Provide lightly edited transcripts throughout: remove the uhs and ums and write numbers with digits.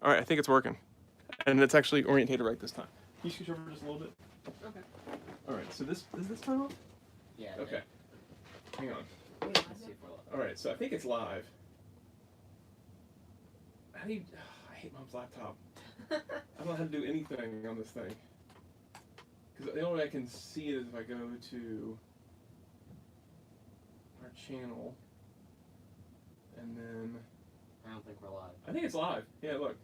All right, I think it's working, and it's actually orientated right this time. Can you scooch over just a little bit? Okay. All right, so this is this time off? Yeah. Okay. Hang on. Let's see if we're live. All right, so I think it's live. How do you? I hate Mom's laptop. I don't know how to do anything on this thing. Because the only way I can see it is if I go to our channel, and then I don't think we're live. I think it's live. Yeah, look.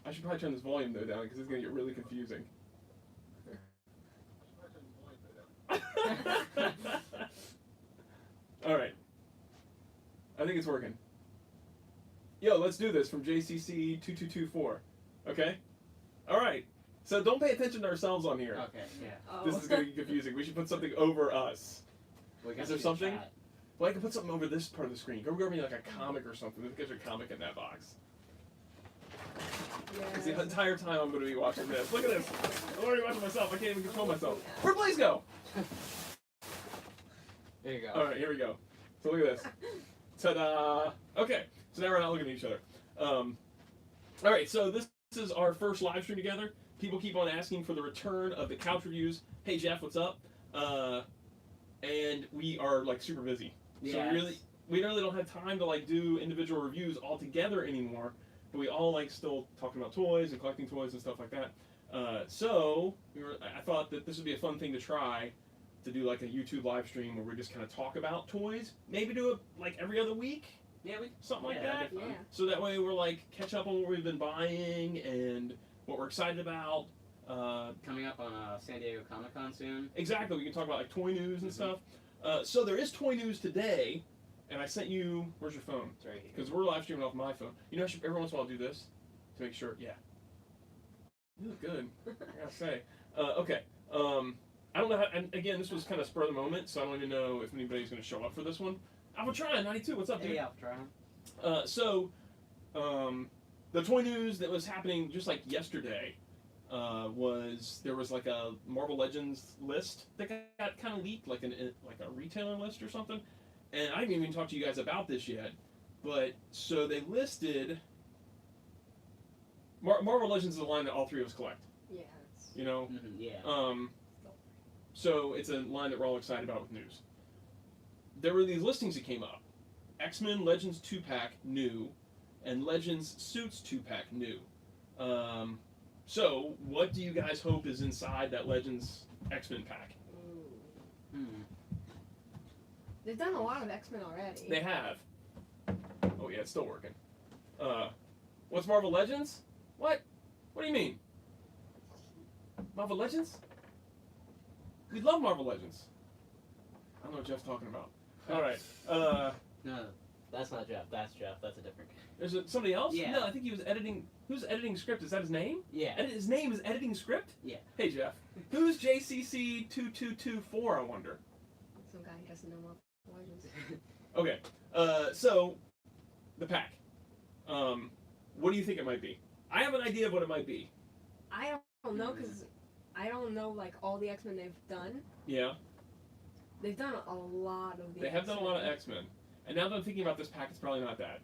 I should probably turn this volume though down because it's gonna get really confusing. All right. I think it's working. Yo, let's do this from JCC 2224. Okay? All right. So don't pay attention to ourselves on here. Okay, yeah. Oh. This is going to get confusing. We should put something over us. We got Is there to something? chat. Well, I can put something over this part of the screen. Go grab me like a comic or something. There's a comic in that box. Because the entire time I'm going to be watching this. Look at this. I'm already watching myself. I can't even control myself. Where'd Blaze go? There you go. All right, here we go. So look at this. Ta-da! Okay, so now we're not looking at each other. All right, so this is our first live stream together. People keep on asking for the return of the couch reviews. Hey Jeff, what's up? And we are like super busy, so we really don't have time to like do individual reviews all together anymore. But we all like still talking about toys and collecting toys and stuff like that. So I thought that this would be a fun thing to try. To do like a YouTube live stream where we just kind of talk about toys. Maybe do it like every other week. Yeah, Something like that. that'd be fun. Yeah. So that way we're like catch up on what we've been buying and what we're excited about. Coming up on San Diego Comic-Con soon. Exactly. We can talk about like toy news and stuff. So there is toy news today, and I sent you. Where's your phone? It's right here. Because we're live streaming off my phone. You know, I should every once in a while do this to make sure. Yeah. You look good. I gotta say. Okay. I don't know how, and again, this was kind of spur of the moment, so I don't even know if anybody's going to show up for this one. Alphatron 92, what's up, dude? Hey, Alphatron. The toy news that was happening just like yesterday was there was like a Marvel Legends list that got kind of leaked, like a retailer list or something. And I didn't even talk to you guys about this yet, but so they listed Marvel Legends is a line that all three of us collect. Yeah. You know. Yeah. So it's a line that we're all excited about with news. There were these listings that came up. X-Men Legends 2-pack new, and Legends Suits 2-pack new. So what do you guys hope is inside that Legends X-Men pack? Ooh. They've done a lot of X-Men already. They have. Oh yeah, it's still working. What's Marvel Legends? What? What do you mean? Marvel Legends? We love Marvel Legends. I don't know what Jeff's talking about. All right. No, that's not Jeff. That's Jeff. That's a different guy. There's somebody else? Yeah. No, I think he was editing. Who's editing script? Is that his name? Yeah. His name is editing script? Yeah. Hey, Jeff. Who's JCC 2224, I wonder? Some guy who doesn't know Marvel Legends. Okay. So, the pack. What do you think it might be? I have an idea of what it might be. I don't know because I don't know like all the X-Men they've done. Yeah. They've done a lot of the They have done a lot of X-Men. X-Men. And now that I'm thinking about this pack, it's probably not that.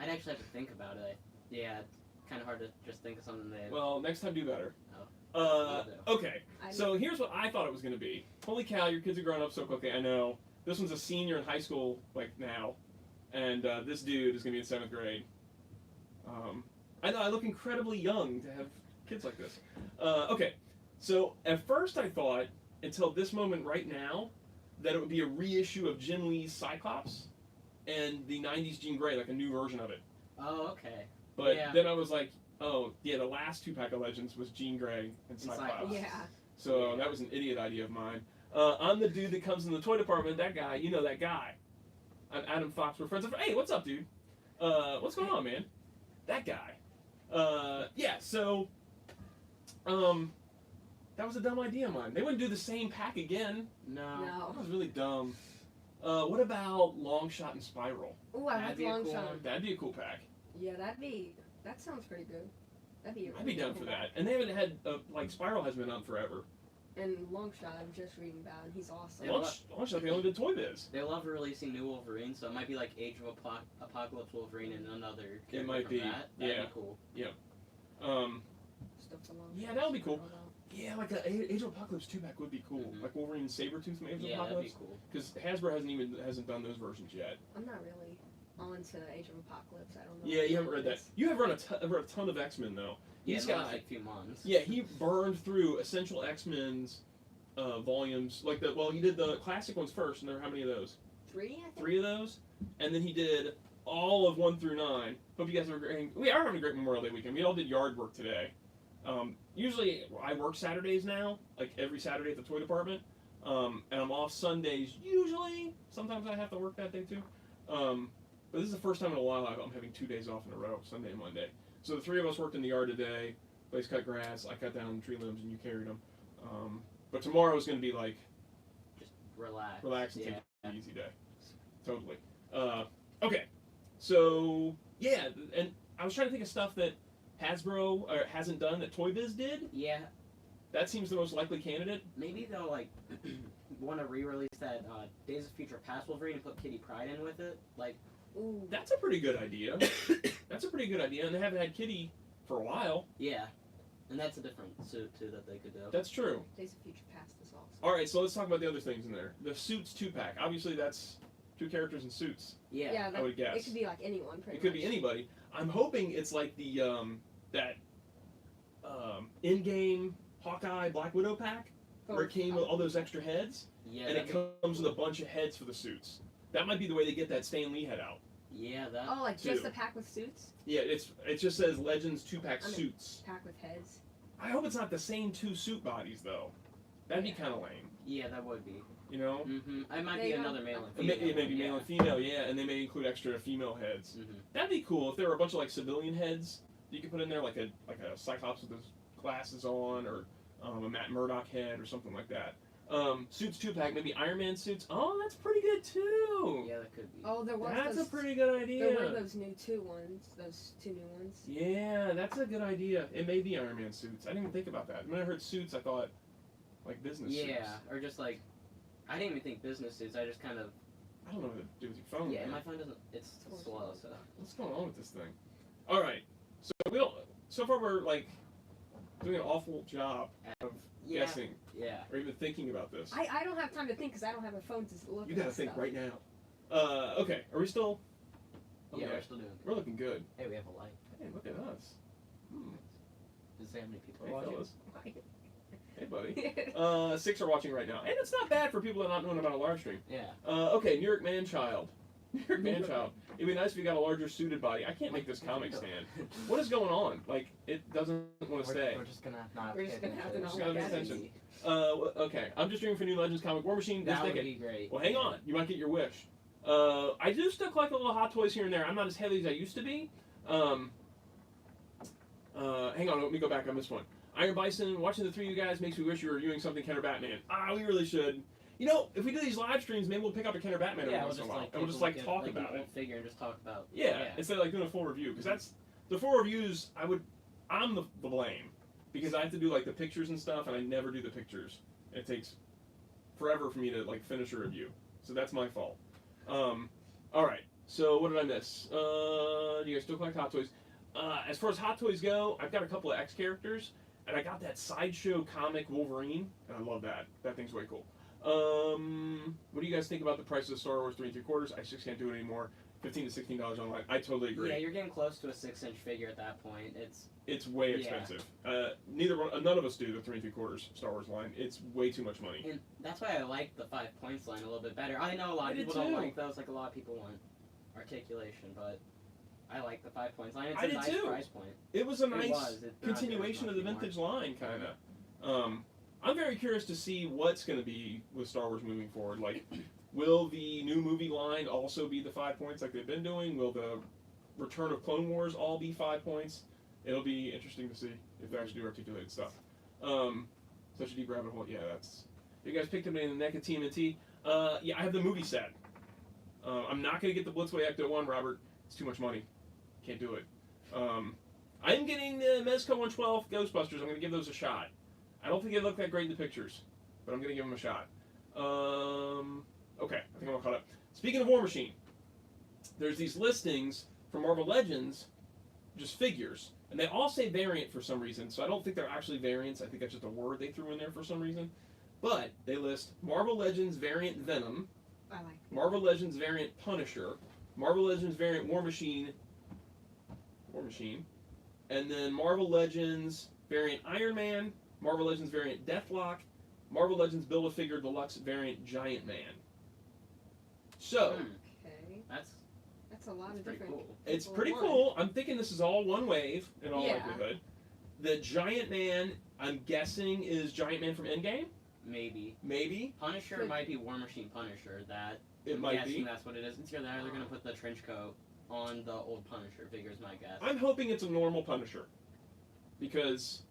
I'd actually have to think about it. Yeah, it's kind of hard to just think of something that. Well, next time do better. Oh. Okay. So here's what I thought it was going to be. Holy cow, your kids are growing up so quickly. I know. This one's a senior in high school, like now. And this dude is going to be in 7th grade. I know, I look incredibly young to have kids like this. Okay. So at first I thought, until this moment right now, that it would be a reissue of Jim Lee's Cyclops and the 90s Jean Grey, like a new version of it. Oh, okay. But Yeah. then I was like, oh, yeah, the last 2-pack of Legends was Jean Grey and Cyclops. Yeah. So that was an idiot idea of mine. I'm the dude that comes in the toy department, that guy, you know that guy. I'm Adam Fox, we're friends. Hey, what's up, dude? What's going on, man? That guy. Yeah, so, that was a dumb idea of mine. They wouldn't do the same pack again. No. That was really dumb. What about Longshot and Spiral? Ooh, I like That'd be a Long cool Shot. one. That'd be a cool pack. Yeah, that sounds pretty good. That'd be. I'd be down for that. And they haven't had, like, Spiral hasn't been on forever. And Longshot, I was just reading about, and he's awesome. Yeah. Longshot, they only did Toy Biz. They love releasing new Wolverine, so it might be like Age of Apocalypse Wolverine and another character It might from be. that. Yeah. That'd be cool. Stuff for Longshot. Yeah, that would be cool. All about. Yeah, like a Age of Apocalypse 2-pack would be cool. Mhm. Like Wolverine and Sabretooth from Age of Yeah, that'd Apocalypse. be cool. Because Hasbro hasn't done those versions yet. I'm not really on to Age of Apocalypse. I don't know. Yeah, what you haven't read that. is. You have read a ton of X-Men though. Yeah, He's in the last, got like few months. yeah, he burned through Essential X-Men's volumes. Like he did the classic ones first, and there are how many of those? 3, I think. 3 of those, and then he did all of 1 through 9. Hope you guys are great. We are having a great Memorial Day weekend. We all did yard work today. Usually I work Saturdays now, like every Saturday at the toy department, and I'm off Sundays usually. Sometimes I have to work that day too. But this is the first time in a while I'm having 2 days off in a row, Sunday and Monday. So the 3 of us worked in the yard today. Blaze cut grass, I cut down tree limbs, and you carried them. But tomorrow is going to be like Just relax. relax and Yeah. take an easy day. Totally. Okay. So yeah, and I was trying to think of stuff that Hasbro hasn't done that Toy Biz did. Yeah, That seems the most likely candidate. maybe they'll like want to re-release that Days of Future Past Wolverine and put Kitty Pryde in with it. Like, Ooh. That's a pretty good idea. That's a pretty good idea, and they haven't had Kitty for a while. yeah, and that's a different suit too that they could do. That's true. Days of Future Past is awesome. All right, so let's talk about the other things in there. The Suits 2-pack. Obviously, that's 2 characters in suits. Yeah. I would guess. It could be like anyone, pretty It could much. be anybody. I'm hoping it's like the in-game Hawkeye Black Widow pack, where it came with all those extra heads, Yeah. and it comes with a bunch of heads for the suits. That might be the way they get that Stan Lee head out. Yeah, that. Oh, like Two. just a pack with suits? Yeah, it just says Legends 2-pack I mean- suits. Pack with heads. I hope it's not the same 2 suit bodies though. That'd be Yeah. kind of lame, Yeah, that would be. you know? Mm-hmm. It might They be don't- another male and It female. may be yeah. male and female, yeah, and they may include extra female heads. Mm-hmm. That'd be cool if there were a bunch of like civilian heads that you could put in there, like a Cyclops with his glasses on, or a Matt Murdock head, or something like that. Suits 2-pack, maybe Iron Man suits. Oh, that's pretty good too. Yeah, that could be. Oh, there was That's those, a pretty good idea. There were those new 2 ones. Those 2 new ones. Yeah, that's a good idea. It may be Iron Man suits. I didn't even think about that. When I heard suits, I thought like business suits. Yeah, or just like, I didn't even think business suits. I just kind of. I don't know what to do with your phone. Yeah, man. my phone doesn't. It's slow, so. What's going on with this thing? All right. So we don't. So far, we're like doing an awful job of Yeah. guessing Yeah. or even thinking about this. I don't have time to think because I don't have a phone to look You at gotta think stuff. right now. Okay. Are we still? Yeah, Okay. we're still doing We're looking good. Hey, we have a light. Hey, look at us. Does it say how many people are Hey, watching? fellas. Hey, buddy. 6 are watching right now, and it's not bad for people that are not knowing about a live stream. Yeah. Okay, New York Man-Child. New York Man-Child. It'd be nice if you got a larger suited body. I can't make this comic stand. What is going on? Like, it doesn't want to stay. We're just gonna not. We're just gonna have to Just not gotta look pay at it. attention. Okay, I'm just dreaming for New Legends comic War Machine this That would decade. be great. Well, hang on. You might get your wish. I do still collect a little Hot Toys here and there. I'm not as heavy as I used to be. Hang on, let me go back on this one. Iron Bison, watching the 3 of you guys makes me wish you were reviewing something Kenner Batman. We really should. You know, if we do these live streams, maybe we'll pick up a Kenner Batman every once in a while. And we'll just like talk about it. Figure and just talk about. Yeah, instead of like doing a full review. Because that's, the full reviews, I'm the blame. Because I have to do like the pictures and stuff, and I never do the pictures. It takes forever for me to like finish a review. So that's my fault. Alright, so what did I miss? Do you guys still collect Hot Toys? As far as Hot Toys go, I've got a couple of X characters, and I got that Sideshow comic Wolverine, and I love that. That thing's way cool. What do you guys think about the price of Star Wars 3 3/4? I just can't do it anymore. $15 to $16 online. I totally agree. Yeah, you're getting close to a 6-inch figure at that point. It's way Yeah. expensive. None of us do the 3 3/4 Star Wars line. It's way too much money. And that's why I like the 5 points line a little bit better. I know a lot I of did people don't too. like those. Like a lot of people want articulation, but I like the 5 points line. It's I a did nice too. price point. It was a It nice was. They're not doing continuation as of the much anymore. vintage line, kind of. I'm very curious to see what's going to be with Star Wars moving forward. Like, will the new movie line also be the 5 points like they've been doing? Will the Return of Clone Wars all be 5 points? It'll be interesting to see if they actually do articulated stuff. Such a deep rabbit hole. Yeah, that's. You guys picked up in the neck of TMNT. Yeah, I have the movie set. I'm not going to get the Blitzway Ecto 1, Robert. It's too much money. Can't do it. I am getting the Mezco 112 Ghostbusters. I'm going to give those a shot. I don't think they look that great in the pictures, but I'm gonna give them a shot. Okay, I think I'm all caught up. Speaking of War Machine, there's these listings for Marvel Legends, just figures, and they all say variant for some reason. So I don't think they're actually variants. I think that's just a word they threw in there for some reason. But they list Marvel Legends variant Venom, I like. Marvel Legends variant Punisher, Marvel Legends variant War Machine, and then Marvel Legends variant Iron Man, Marvel Legends variant Deathlock, Marvel Legends Build-A-Figure Deluxe variant Giant Man. So, Okay. That's a lot of pretty different. cool. it's people pretty in one. cool. I'm thinking this is all one wave in all Yeah. likelihood. The Giant Man, I'm guessing, is Giant Man from Endgame. Maybe. Maybe Punisher Could- might be War Machine Punisher. That it I'm might guessing be. that's what it is. It's either that or they're gonna put the trench coat on the old Punisher figures. My guess. I'm hoping it's a normal Punisher, because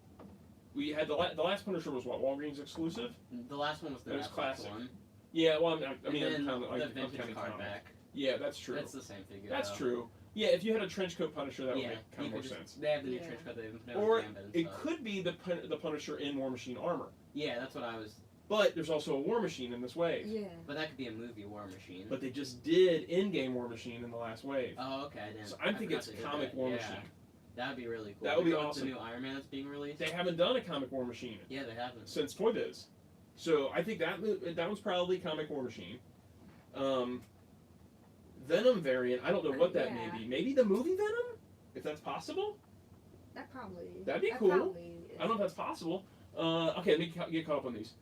we had the last Punisher was what, Walgreens exclusive. The last one was the That was Netflix classic. one. Yeah, well, I mean, and then I'm the I'm vintage counting card comics. back. Yeah, that's true. That's the same figure. That's though. true. Yeah, if you had a trench coat Punisher, that would Yeah, make kind you of more could just, sense. they have the new Yeah. trench coat. They even put Or out Gambit and it stuff. could be the Punisher in War Machine armor, Yeah, that's what I was. but there's also a War Machine in this wave. Yeah. But that could be a movie War Machine. But they just did in-game War Machine in the last wave. Oh, okay. I didn't. So I think forgot it's they did comic that. War Yeah. Machine. That'd be really cool. That would be They're going with awesome. The new Iron Man that's being released. They haven't done a comic War Machine Yeah, they haven't. since Toy Biz. So I think that one's probably comic War Machine. Venom variant, I don't know what that Yeah. may be. Maybe the movie Venom? If that's possible? That probably. That'd be that cool. Probably is. I don't know if that's possible. Okay, let me get caught up on these.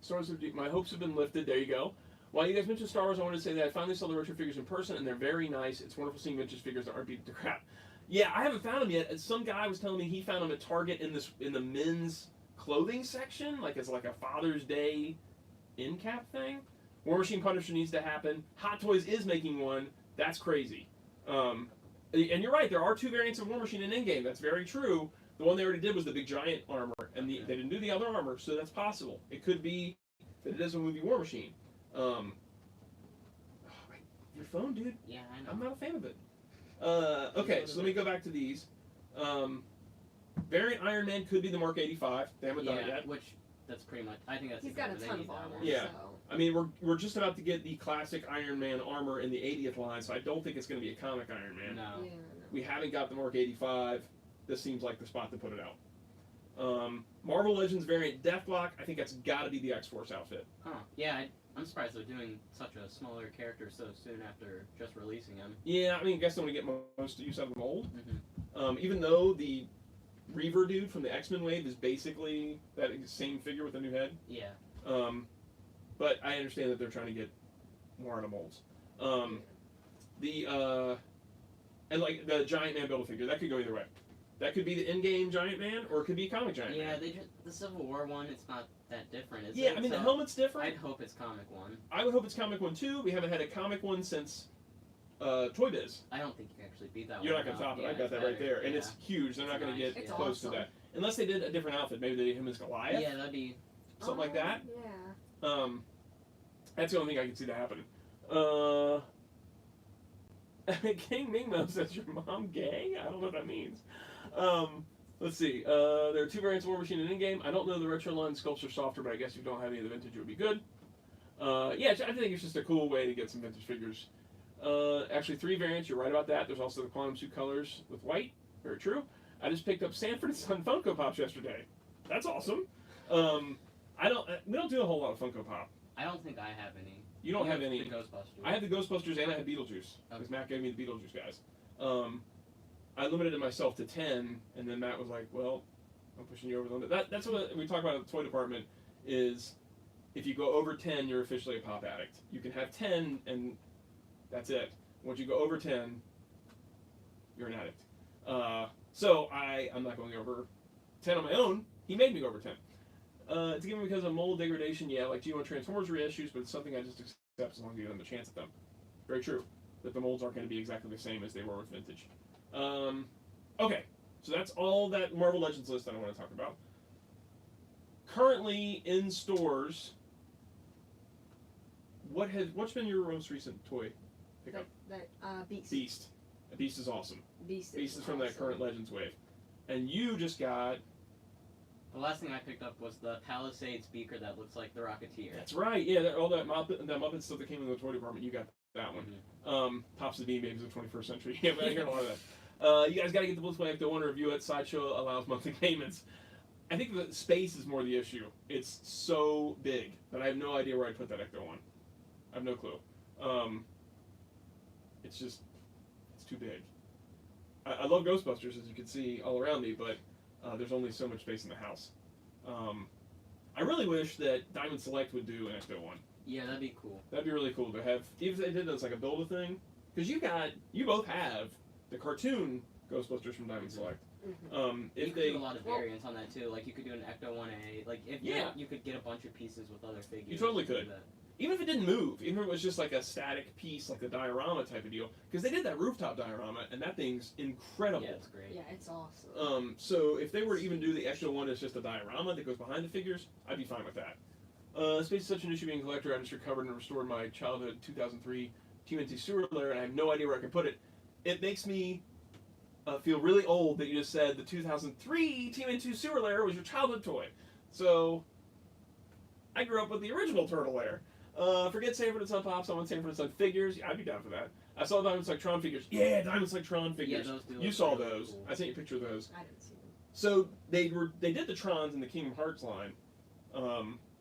Star Wars, my hopes have been lifted. There you go. While you guys mentioned Star Wars, I wanted to say that I finally saw the retro figures in person, and they're very nice. It's wonderful seeing vintage figures that aren't beat to crap. Yeah, I haven't found them yet. Some guy was telling me he found them at Target in the men's clothing section, like it's like a Father's Day end cap thing. War Machine Punisher needs to happen. Hot Toys is making one. That's crazy. And you're right. There are two variants of War Machine in Endgame. That's very true. The one they already did was the big giant armor, and they didn't do the other armor, so that's possible. It could be that it is a movie War Machine. Your phone, dude. Yeah, I know. I'm not a fan of it. Okay, so let me go back to these. Variant Iron Man could be the Mark 85. They haven't done it yet. Which that's pretty much. I think that's. He's got a exactly- ton they of need that armor. one. Yeah. So. I mean, we're just about to get the classic Iron Man armor in the 80th line, so I don't think it's going to be a comic Iron Man. No. Yeah. We haven't got the Mark 85. This seems like the spot to put it out. Marvel Legends variant Deathlock. I think that's got to be the X-Force outfit. Huh. Yeah, I'm surprised they're doing such a smaller character so soon after just releasing him. Yeah, I mean, I guess they want to get most use out of the mold. Mm-hmm. Even though the Reaver dude from the X-Men wave is basically that same figure with a new head. Yeah. But I understand that they're trying to get more out of molds. And like the Giant Man Build-A-Figure, that could go either way. That could be the in-game Giant Man, or it could be a comic Giant Yeah, Man. the Civil War one, it's not that different, is it? Yeah, I mean, the So helmet's different. I'd hope it's comic one. I would hope it's comic one too. We haven't had a comic one since Toy Biz. I don't think you can actually beat that You're one. not going to out. top it. Yeah, I got it's that right better. there. And Yeah. it's huge. They're not It's going to nice. get It's close to awesome. that. Unless they did a different outfit. Maybe they did him as Goliath. Yeah, that'd be. Something like that. Yeah. That's the only thing I can see that happening. King Mingmo says your mom gay? I don't know what that means. Let's see. There are two variants of War Machine and in-game. I don't know the retro line sculpts are softer, but I guess if you don't have any of the vintage, it would be good. Yeah, I think it's just a cool way to get some vintage figures. Actually, three variants. You're right about that. There's also the Quantum Suit colors with white. Very true. I just picked up Sanford and Son Funko Pops yesterday. That's awesome. We don't do a whole lot of Funko Pop. I don't think I have any. You don't have the any. Ghostbusters. I had the Ghostbusters and I had Beetlejuice. Because Matt gave me the Beetlejuice guys. I limited myself to 10, and then Matt was like, well, I'm pushing you over the limit. That's what we talk about in the toy department is if you go over 10, you're officially a pop addict. You can have 10, and that's it. Once you go over 10, you're an addict. So I'm not going over 10 on my own. He made me go over 10. It's given because of mold degradation, yeah, like G1 Transformers reissues, but it's something I just accept as long as you give them a chance at them. Very true. That the molds aren't going to be exactly the same as they were with vintage. Okay, so that's all that Marvel Legends list that I want to talk about. Currently in stores, what's been your most recent toy pickup? Beast. Beast. Beast is awesome. Beast Beast is from that awesome. current Legends wave. And you just got The last thing I picked up was the Palisade speaker that looks like the Rocketeer. That's right. Yeah, all that Muppet stuff that came in the toy department. You got that one. Mm-hmm. Pops the Bean Babies of the 21st century. Yeah, but I hear a lot of that. You guys got to get the Blitzway Ecto 1 review it. Sideshow allows monthly payments. I think the space is more the issue. It's so big that I have no idea where I'd put that Ecto 1. I have no clue. It's too big. I love Ghostbusters, as you can see all around me, but there's only so much space in the house. I really wish that Diamond Select would do an Ecto 1. Yeah, that'd be cool. That'd be really cool to have, even if they did as like a build-a-thing, because you both have the cartoon Ghostbusters from Diamond Select. Mm-hmm. If You could they do a lot of variants on that too. Like you could do an Ecto 1A. Like if you could get a bunch of pieces with other figures. You totally could. Even if it didn't move, even if it was just like a static piece, like the diorama type of deal, because they did that rooftop diorama, and that thing's incredible. Yeah, it's great. Yeah, it's awesome. So if they were to even do the Ecto 1 as just a diorama that goes behind the figures, I'd be fine with that. Space is such an issue being a collector. I just recovered and restored my childhood 2003 TMNT sewer layer, and I have no idea where I can put it. It makes me feel really old that you just said the 2003 TMNT sewer layer was your childhood toy. So I grew up with the original turtle layer. Forget Sanford and Son Pops. I want Sanford and Son figures. Yeah, I'd be down for that. I saw Diamond Select Tron figures. Yeah, Diamond Select Tron figures. Yeah, those do You look saw really those. cool. I sent you a picture of those. I didn't see them. So they did the Trons in the Kingdom Hearts line.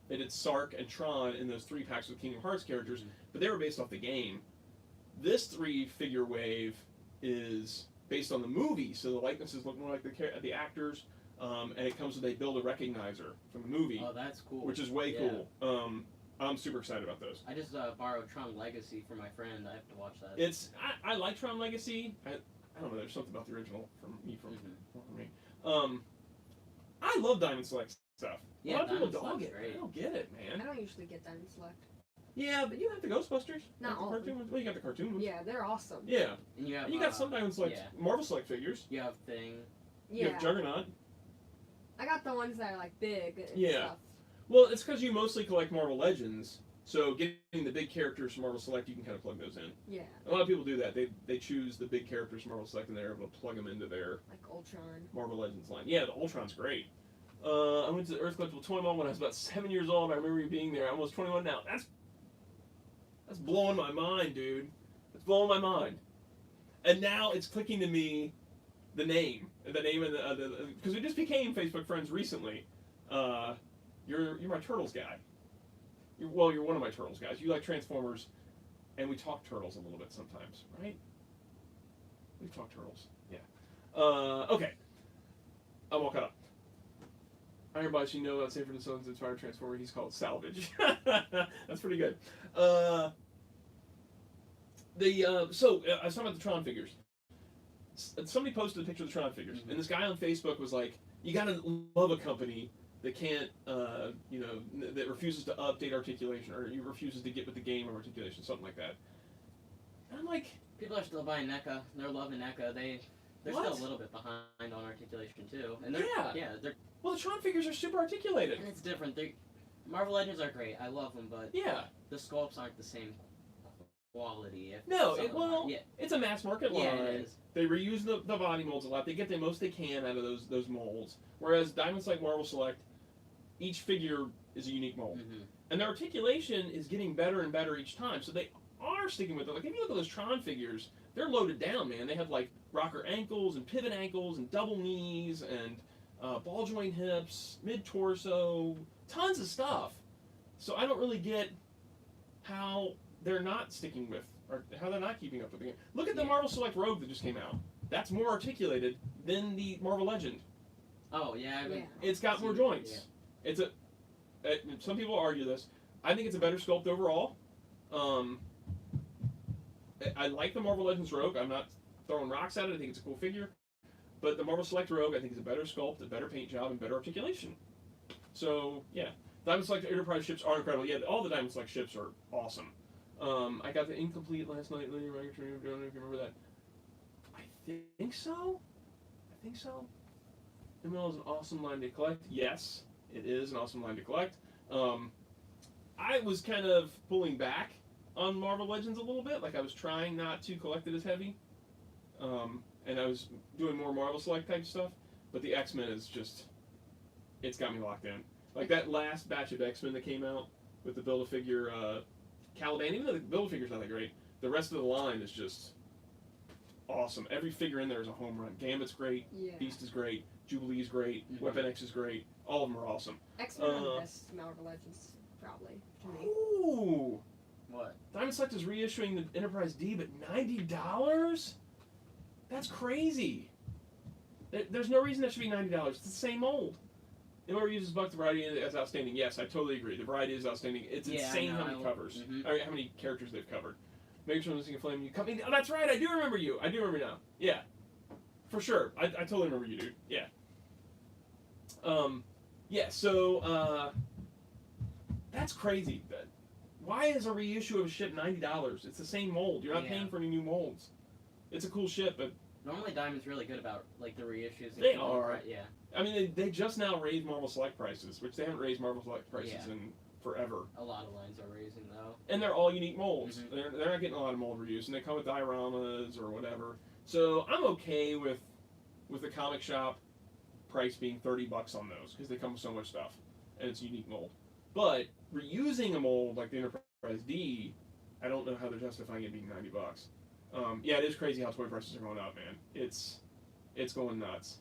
They did Sark and Tron in those 3 packs with Kingdom Hearts characters, but they were based off the game. This 3-figure wave is based on the movie, so the likenesses look more like the actors, and it comes with a build-a-recognizer from the movie, Oh, that's cool. which is way Yeah. cool. I'm super excited about those. I just borrowed Tron Legacy for my friend. I have to watch that. I like Tron Legacy. I don't know. There's something about the original for me. I love Diamond Select stuff. Yeah, a lot of people Diamond dog Select's it. great. I don't get it, I man. don't usually get Diamond Select. Yeah, but you have the Ghostbusters. Not the all of cartoon ones. Well, you got the cartoon ones. Yeah, they're awesome. Yeah. And you have And you got some Diamond Select, yeah. Marvel Select figures. You have Thing. You Yeah. have Juggernaut. I got the ones that are like big and Yeah. stuff. Well, it's because you mostly collect Marvel Legends, so getting the big characters from Marvel Select, you can kind of plug those in. Yeah. A lot of people do that. They choose the big characters from Marvel Select, and they're able to plug them into their Like Ultron. Marvel Legends line. Yeah, the Ultron's great. I went to the Earth Collectible Toy Mall when I was about 7 years old. I remember you being there. I'm almost 21 now. That's blowing my mind, dude. It's blowing my mind. And now it's clicking to me the name of the because we just became Facebook friends recently. You're my Turtles guy. You're one of my Turtles guys. You like Transformers, and we talk Turtles a little bit sometimes, right? We talk Turtles. Yeah. Okay. I'm all caught up. Everybody should know about Sanford and Son's inspired Transformer. He's called Salvage. That's pretty good. So I was talking about the Tron figures. Somebody posted a picture of the Tron figures, and this guy on Facebook was like, "You gotta love a company that can't, that refuses to update articulation, or refuses to get with the game of articulation, something like that." And I'm like, People are still buying NECA. They're loving NECA. They're What? still a little bit behind on articulation too. And they're well, the Tron figures are super articulated. and it's different. Marvel Legends are great. I love them, but Yeah. the sculpts aren't the same quality. No, some of them are. Yeah, it's a mass market line. yeah, it is. They reuse the body molds a lot. They get the most they can out of those molds. Whereas Diamond Select, Marvel Select, each figure is a unique mold. Mm-hmm. And their articulation is getting better and better each time. So they are sticking with it. Like, if you look at those Tron figures, they're loaded down, man. They have, like, rocker ankles and pivot ankles and double knees and ball joint hips, mid-torso, tons of stuff. So I don't really get how they're not sticking with, or how they're not keeping up with the game. Look at the Marvel Select Rogue that just came out. That's more articulated than the Marvel Legend. Oh yeah, It's got more joints. It's some people argue this. I think it's a better sculpt overall. I like the Marvel Legends Rogue. I'm not throwing rocks at it. I think it's a cool figure. But the Marvel Select Rogue, I think, is a better sculpt, a better paint job, and better articulation. So, yeah. Diamond Select Enterprise ships are incredible. Yeah, all the Diamond Select ships are awesome. I got the Incomplete last night. Linear Regulatory, I don't know if you remember that. I think so. ML is an awesome line to collect. Yes, it is an awesome line to collect. I was kind of pulling back on Marvel Legends a little bit. Like, I was trying not to collect it as heavy. And I was doing more Marvel Select type stuff. But the X-Men is just it's got me locked in. Like that last batch of X-Men that came out with the Build-A-Figure Caliban, even though the Build-A-Figure's not that great, the rest of the line is just awesome. Every figure in there is a home run. Gambit's great, Yeah. Beast is great, Jubilee's great, Weapon X is great. All of them are awesome. X-Men are the best Marvel Legends, probably, to me. Ooh! What? Diamond Select is reissuing the Enterprise D, but $90? That's crazy. There's no reason that should be $90. It's the same mold. Whoever uses Buck, the variety is outstanding. Yes, I totally agree. The variety is outstanding. It's insane how many covers. I mean, how many characters they've covered. Make sure I'm missing a flame. You cut me. Oh, that's right. I do remember you. I do remember now. Yeah, for sure. I totally remember you, dude. Yeah. Yeah. So that's crazy. Why is a reissue of a ship $90? It's the same mold. You're not paying for any new molds. It's a cool ship, but normally Diamond's really good about like the reissues. They are. Yeah. I mean, they just now raised Marvel Select prices, which they haven't raised Marvel Select prices in forever. A lot of lines are raising though. And they're all unique molds. They're not getting a lot of mold reviews, and they come with dioramas or whatever. So I'm okay with the comic shop price being $30 on those because they come with so much stuff, and it's a unique mold. But reusing a mold like the Enterprise D, I don't know how they're justifying it being $90. Yeah, it is crazy how toy prices are going up, man. It's going nuts.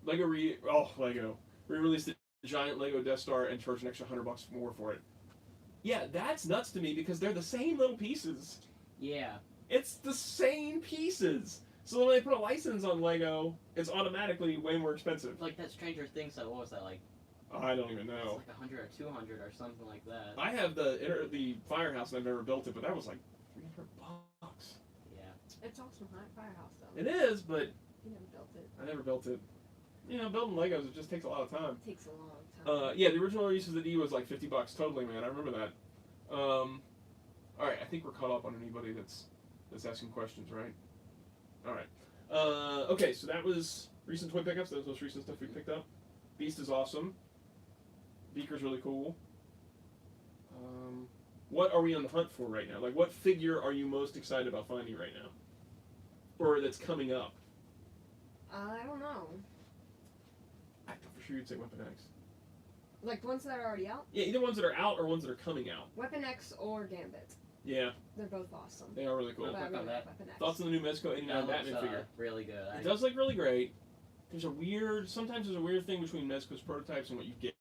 Lego re-released the giant Lego Death Star and charged an extra $100 more for it. Yeah, that's nuts to me because they're the same little pieces. Yeah. It's the same pieces. So when they put a license on Lego, it's automatically way more expensive. Like that Stranger Things stuff. What was that like? I don't even know. It's like 100 or 200 or something like that. I have the Firehouse and I've never built it, but that was like $300. Yeah. It's awesome Firehouse, though. It is, but You never built it. I never built it. You know, building Legos, it just takes a lot of time. It takes a long time. Yeah, the original release of the D was like $50. Totally, man. I remember that. All right, I think we're caught up on anybody that's asking questions, right? All right. Okay, so that was recent toy pickups. That was most recent stuff we picked up. Beast is awesome. Beaker's really cool. What are we on the hunt for right now? Like, what figure are you most excited about finding right now? Or that's coming up? I don't know. I thought for sure you'd say Weapon X. Like ones that are already out? Yeah, either ones that are out or ones that are coming out. Weapon X or Gambit. Yeah. They're both awesome. They are really cool. But I really like Weapon X. Thoughts on the new Mezco 89 Batman figure? Really good. It does look really great. Sometimes there's a weird thing between Mezco's prototypes and what you get.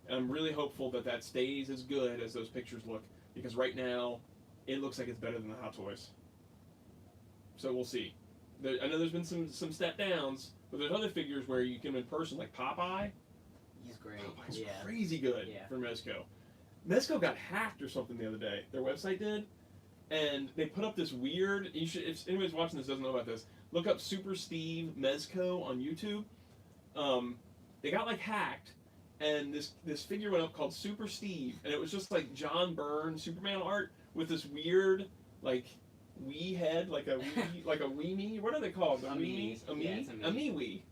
And I'm really hopeful that stays as good as those pictures look, because right now, it looks like it's better than the Hot Toys. So we'll see. I know there's been some step downs, but there's other figures where you can in person, like Popeye. He's great. Popeye's crazy good for Mezco. Mezco got hacked or something the other day. Their website did. And they put up this weird, if anybody's watching this doesn't know about this, look up Super Steve Mezco on YouTube. They got like hacked, and this figure went up called Super Steve, and it was just like John Byrne Superman art with this weird like wee head, like a wee, like a weenie. What are they called? A weenie? A me-wee?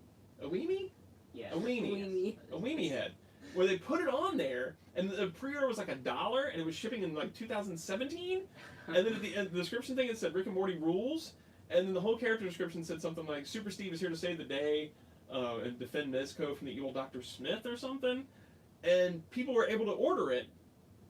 A weenie? Yeah. A weenie. A weenie head. Where they put it on there, and the pre-order was like $1, and it was shipping in like 2017. And then at the end, the description thing, it said Rick and Morty rules, and then the whole character description said something like Super Steve is here to save the day and defend Mezco from the evil Dr. Smith or something. And people were able to order it,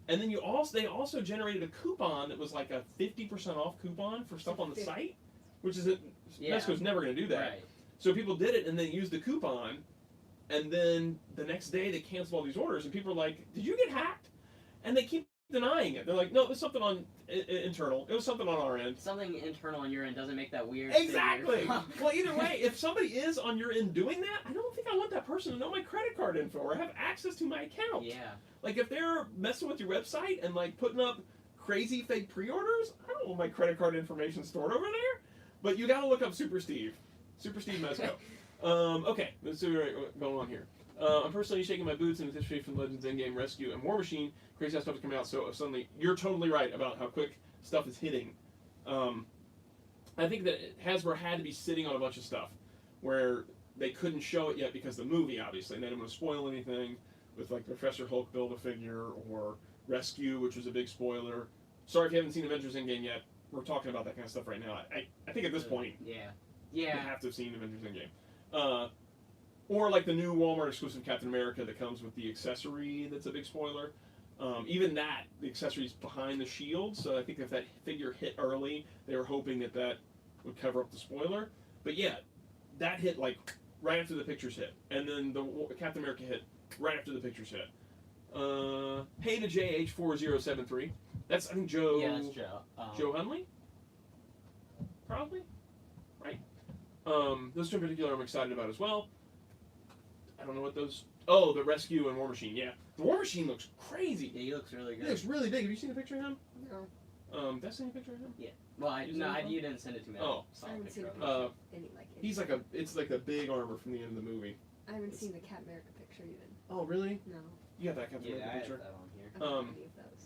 and then they also generated a coupon that was like a 50% off coupon for stuff on the site, which is Mezco's never going to do that. Right. So people did it and then used the coupon. And then the next day they canceled all these orders, and people are like, "Did you get hacked?" And they keep denying it. They're like, "No, it was something on internal. It was something on our end." Something internal on your end doesn't make that weird. Exactly. Well, either way, if somebody is on your end doing that, I don't think I want that person to know my credit card info or have access to my account. Yeah. Like if they're messing with your website and like putting up crazy fake pre-orders, I don't want my credit card information stored over there. But you got to look up Super Steve Mezco. Okay, let's see what's going on here. I'm personally shaking my boots in anticipation for Legends Endgame Rescue and War Machine. Crazy how stuff is coming out so suddenly. You're totally right about how quick stuff is hitting. I think that Hasbro had to be sitting on a bunch of stuff where they couldn't show it yet because of the movie, obviously, and they didn't want to spoil anything with like Professor Hulk Build-A-Figure or Rescue, which was a big spoiler. Sorry if you haven't seen Avengers Endgame yet. We're talking about that kind of stuff right now. I think at this point, you have to have seen Avengers Endgame. or like the new Walmart exclusive Captain America that comes with the accessory. That's a big spoiler. Even that, the accessory's behind the shield, so I think if that figure hit early, they were hoping that that would cover up the spoiler. But yeah, that hit like right after the pictures hit, and then the Captain America hit right after the pictures hit. Hey to JH4073. That's I think Joe. Yeah, that's Joe. Joe Hunley. Probably, right? Those two in particular, I'm excited about as well. I don't know what those. Oh, the Rescue and War Machine. Yeah, the War Machine looks crazy. Yeah, he looks really He good. looks really big. Have you seen a picture of him? No. Did I send you a picture of him? Well, Is no, that you didn't send it to me. Oh. saw I a haven't seen picture it. of it. He's like it's like a big armor from the end of the movie. I haven't seen the Cat America picture even. Oh, really? No. You got that Captain Yeah, I America have picture? that on here. I don't have Um, any of those.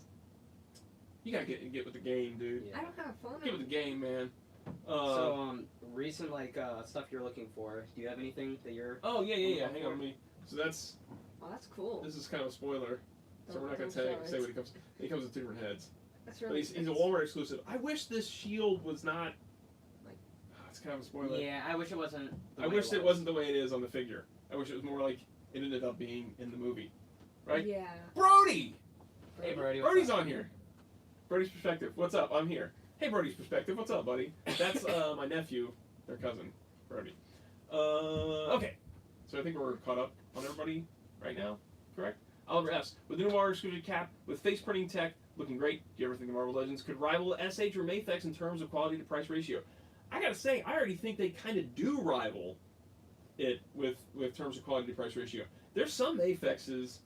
You gotta get with the game, dude. Yeah. I don't have a phone. Get with the game, man. So, recent stuff you're looking for. Do you have anything that you're? Oh yeah. looking Hang for? on, me. So that's Oh, that's cool. this is kind of a spoiler. So we're not gonna Don't show say it. what he comes. He comes with two different heads. That's But really he's a nice. Walmart exclusive. I wish this shield was not. Like- It's kind of a spoiler. Yeah, I wish it wasn't. the I way wish it was. wasn't the way it is on the figure. I wish it was more like it ended up being in the movie. Right? Yeah. Brody! Hey, Brody. what's Brody's up? on here. Brody's perspective. What's up? I'm here. Hey, Brody's perspective. What's up, buddy? That's my nephew, their cousin, Brody. Okay. So I think we're caught up on everybody right now, correct? Oliver S. With the new Walmart exclusive cap with face printing tech, looking great. Do you ever think the Marvel Legends could rival SH or Mafex in terms of quality to price ratio? I gotta say, I already think they kind of do rival it with terms of quality to price ratio. There's some Mafexes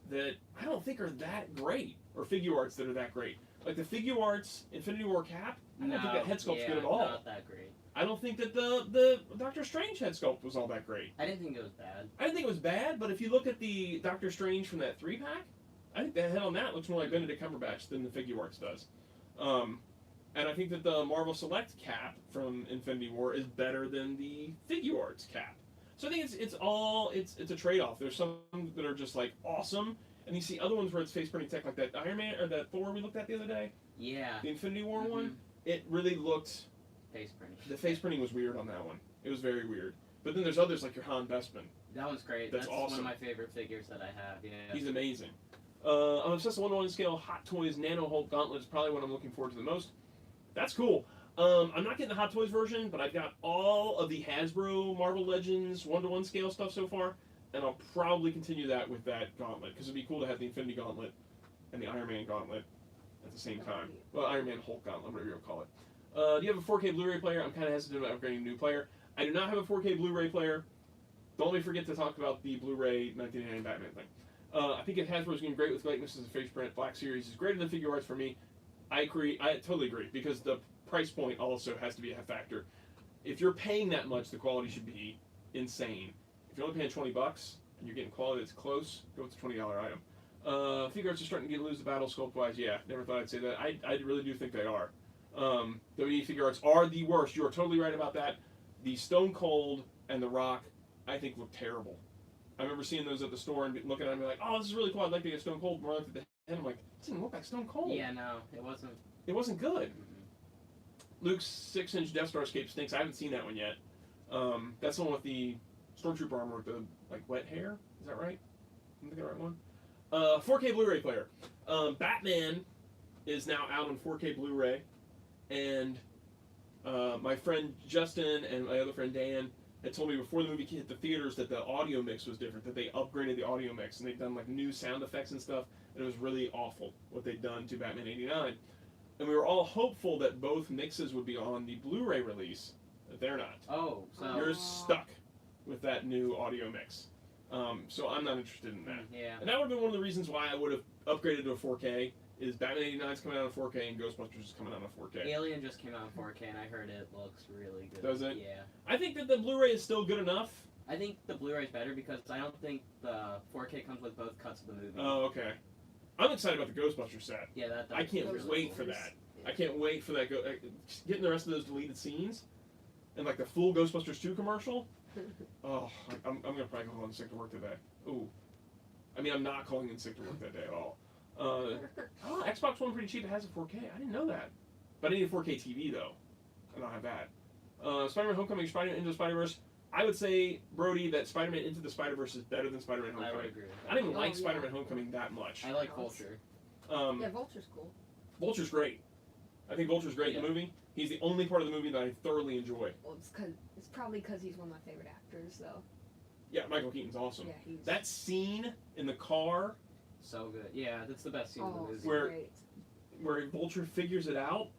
that I don't think are that great, or figure arts that are that great. Like the figure arts Infinity War cap, I don't think that head sculpt's good at all. Not that great. I don't think that the Doctor Strange head sculpt was all that great. I didn't think it was bad. I didn't think it was bad, but if you look at the Doctor Strange from that 3-pack, I think the head on that looks more like Benedict Cumberbatch than the figure arts does. And I think that the Marvel Select cap from Infinity War is better than the figure arts cap. So I think it's a trade-off. There's some that are just like awesome, and you see other ones where it's face printing tech, like that Iron Man or that Thor we looked at the other day, Yeah. the Infinity War one. It really looked. Face printing. The face printing was weird on that one. It was very weird. But then there's others like your Han Bestman. That one's great. That's one awesome. of my favorite figures that I have. Yeah. He's amazing. I'm obsessed with 1-to-1 scale Hot Toys Nano Hulk Gauntlet is probably what I'm looking forward to the most. That's cool. I'm not getting the Hot Toys version, but I've got all of the Hasbro Marvel Legends 1-to-1 scale stuff so far, and I'll probably continue that with that Gauntlet, because it'd be cool to have the Infinity Gauntlet and the Iron Man Gauntlet at the same time. Well, Iron Man Hulk Gauntlet, whatever you want to call it. Do you have a 4K Blu-ray player? I'm kind of hesitant about upgrading a new player. I do not have a 4K Blu-ray player. Don't let me forget to talk about the Blu-ray 1989 Batman thing. I think if Hasbro's getting great with likeness as a face print, Black Series is greater than figure arts for me. I agree. I totally agree, because the price point also has to be a factor. If you're paying that much, the quality should be insane. If you're only paying $20 and you're getting quality that's close, go with the $20 item. Figure arts are starting to lose the battle sculpt-wise. Yeah, never thought I'd say that. I really do think they are. WWE figure arts are the worst. You are totally right about that. The Stone Cold and the Rock, I think, look terrible. I remember seeing those at the store and looking at them and be like, oh, this is really cool. I'd like to get Stone Cold. More like the head. I'm like, it doesn't look like Stone Cold. Yeah, no, it wasn't. It wasn't good. Luke's 6-inch Death Star escape stinks. I haven't seen that one yet. That's the one with the Stormtrooper armor with the wet hair. Is that right? Am I thinking the right one? 4K Blu-ray player. Batman is now out on 4K Blu-ray, and my friend Justin and my other friend Dan had told me before the movie hit the theaters that the audio mix was different, that they upgraded the audio mix, and they'd done new sound effects and stuff, and it was really awful what they'd done to Batman '89. And we were all hopeful that both mixes would be on the Blu-ray release, but they're not. Oh, so. You're stuck with that new audio mix. So I'm not interested in that. Yeah. And that would have been one of the reasons why I would have upgraded to a 4K, is Batman '89 is coming out on 4K and Ghostbusters is coming out on 4K. Alien just came out in 4K, and I heard it looks really good. Does it? Yeah. I think that the Blu-ray is still good enough. I think the Blu-ray's better because I don't think the 4K comes with both cuts of the movie. Oh, okay. I'm excited about the Ghostbusters set. Yeah, that. I can't looks wait for cool. that. I can't wait for that. Getting the rest of those deleted scenes and the full Ghostbusters 2 commercial. Oh, I'm gonna probably call in sick to work today. Ooh, I mean I'm not calling in sick to work that day at all. Xbox One pretty cheap. It has a 4K. I didn't know that, but I need a 4K TV though. I don't have that. Spider-Man: Homecoming, Spider-Man Into the Spider-Verse. I would say, Brody, that Spider-Man Into the Spider-Verse is better than Spider-Man I would Homecoming. agree with I that. didn't even like yeah. Spider-Man Homecoming that much. I like Vulture. Yeah, Vulture's cool. Vulture's great. I think Vulture's great in the Yeah. movie. He's the only part of the movie that I thoroughly enjoy. Well, it's probably because he's one of my favorite actors, though. Yeah, Michael Keaton's awesome. Yeah, he's That scene in the car So good. Yeah, that's the best scene in the it's movie. Where- great. where Vulture figures it out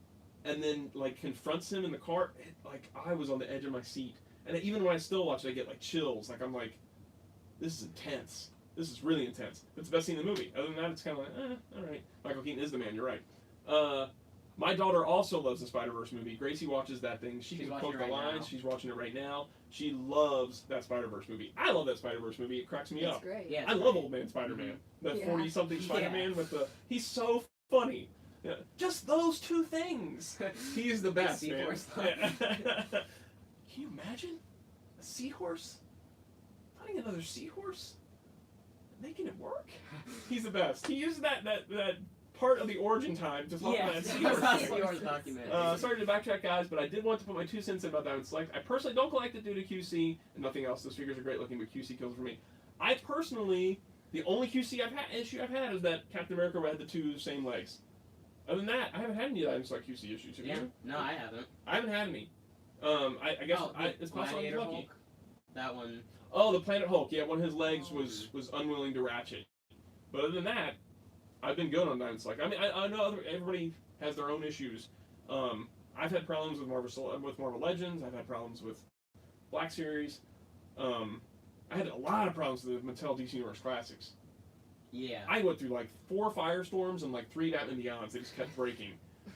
and then like confronts him in the car, like I was on the edge of my seat. And even when I still watch it, I get like chills. Like I'm like, this is intense. This is really intense. It's the best scene in the movie. Other than that, it's kind of like, all right. Michael Keaton is the man. You're right. My daughter also loves the Spider-Verse movie. Gracie watches that thing. She She's can watching quote it the right lines. now. She's watching it right now. She loves that Spider-Verse movie. I love that Spider-Verse movie. It cracks me It's up. great. Yeah, I it's love great. old man Spider-Man. The Yeah. 40-something Yeah. Spider-Man with the. He's so funny. Yeah, just those two things. He's the best, man. seahorse Yeah. Can you imagine a seahorse? Finding another seahorse, making it work. He's the best. He used that part of the origin time to talk Yeah, about that that's seahorse. not Seahorse. Seahorse documentary. Sorry to backtrack, guys, but I did want to put my 2 cents in about Diamond Select. I personally don't collect it due to QC and nothing else. Those figures are great looking, but QC kills for me. I personally, the only QC issue I've had is that Captain America had the 2 same legs. Other than that, I haven't had any Diamond Select QC issues. Have Yeah. you? No, I haven't. I haven't had any. I guess it's possible I'm Gladiator lucky. Hulk. That one. Oh, the Planet Hulk. Yeah, one of his legs was unwilling to ratchet. But other than that, I've been good on Diamond Select. I mean, I know everybody has their own issues. I've had problems with Marvel Legends. I've had problems with Black Series. I had a lot of problems with the Mattel DC Universe Classics. Yeah. I went through like 4 Firestorms and like 3 Batman Beyonds. They just kept breaking.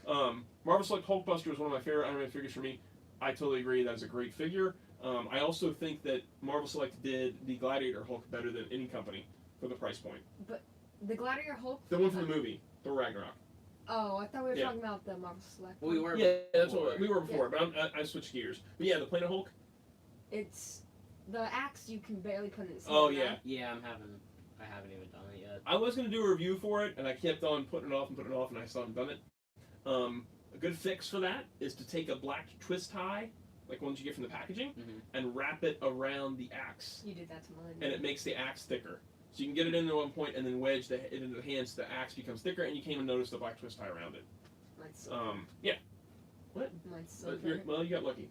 Marvel Select Hulkbuster is one of my favorite animated figures for me. I totally agree. That is a great figure. I also think that Marvel Select did the Gladiator Hulk better than any company for the price point. The Gladiator Hulk. The one from the movie, Thor Ragnarok. Oh, I thought we were Yeah. talking about the Marvel Select. Well, we one. were. Yeah, that's before. what we were before, but I switched gears. But yeah, the Planet Hulk. It's the axe you can barely put in. Oh yeah, Yeah, I haven't even done it yet. I was gonna do a review for it, and I kept on putting it off, and I still haven't done it. A good fix for that is to take a black twist tie, like ones you get from the packaging, Mhm. and wrap it around the axe, You did that to mine. and it makes the axe thicker. So you can get it into one point and then wedge it into the hand so the axe becomes thicker, and you can't even notice the black twist tie around it. Mine's so, Yeah. What? mine's so But good. well, you got lucky.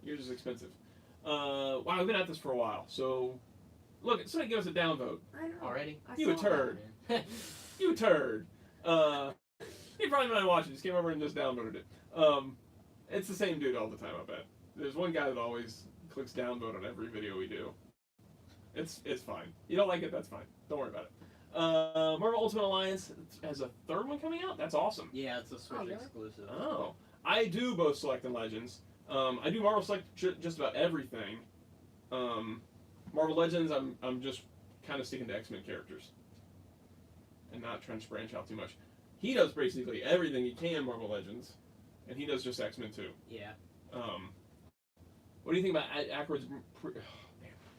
Yours is expensive. Wow, I've been at this for a while, so look, somebody give us a downvote. I know. Already? I You a saw turd. You a turd. You probably might watch it. Just came over and just downvoted it. It's the same dude all the time, I bet. There's one guy that always clicks downvote on every video we do. It's fine. You don't like it, that's fine. Don't worry about it. Marvel Ultimate Alliance has a 3rd one coming out? That's awesome. Yeah, it's a Switch really? exclusive. Oh. I do both Select and Legends. I do Marvel Select just about everything. Marvel Legends, I'm just kind of sticking to X-Men characters. And not trying to branch out too much. He does basically everything he can Marvel Legends. And he does just X-Men too. Yeah. What do you think about Aykroyd's...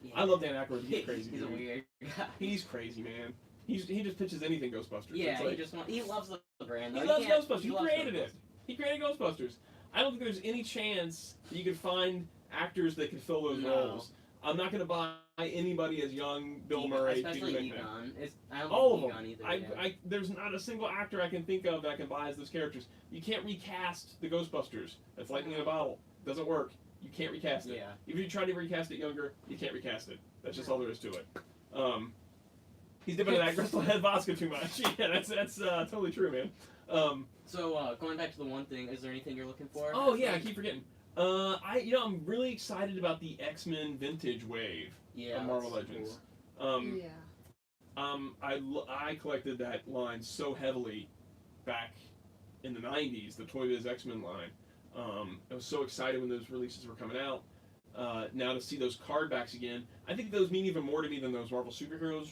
Yeah. I love Dan Aykroyd. He's crazy. He's a dude. weird guy. He's crazy, man. He just pitches anything Ghostbusters. Yeah, It's like, he loves the brand. he though. loves can't- Ghostbusters. He loves created it. Ghostbusters. He created Ghostbusters. I don't think there's any chance that you could find actors that could fill those No. roles. I'm not going to buy anybody as young Bill Egon, Murray. especially Peter McNichol. Egon. I don't All of think them. Egon either. yeah. There's not a single actor I can think of that I can buy as those characters. You can't recast the Ghostbusters. That's lightning in a bottle. Doesn't work. You can't recast it. Yeah. If you try to recast it younger, you can't recast it. That's just all there is to it. He's dipping in that Crystal Head vodka too much. Yeah, that's totally true, man. So going back to the one thing, is there anything you're looking for? Oh yeah, I keep forgetting. I'm really excited about the X-Men Vintage Wave Yeah. of Marvel that's Legends. cool. Yeah. I collected that line so heavily back in the 90s, the Toy Biz X-Men line. I was so excited when those releases were coming out. Now to see those card backs again, I think those mean even more to me than those Marvel Superheroes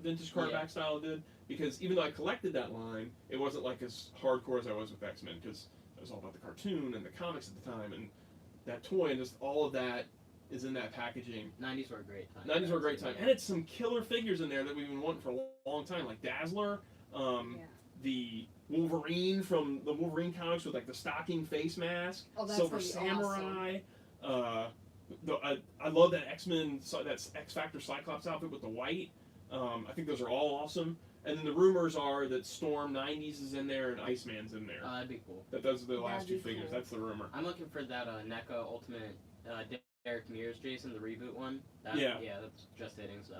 vintage card back style did. Because even though I collected that line, it wasn't like as hardcore as I was with X-Men, because it was all about the cartoon and the comics at the time, and that toy and just all of that is in that packaging. 90s were a great time. 90s were a great time. And it's some killer figures in there that we've been wanting for a long time, like Dazzler, the Wolverine from the Wolverine comics with like the stocking face mask, Oh, that's Silver gonna be Samurai, I love that X-Men, that X-Factor Cyclops outfit with the white. I think those are all awesome. And then the rumors are that Storm 90s is in there and Iceman's in there. That'd be cool. Those are the last That'd two be figures. cool. That's the rumor. I'm looking for that NECA Ultimate Derek Mears Jason, the reboot one. Yeah. Yeah, that's just hitting, so.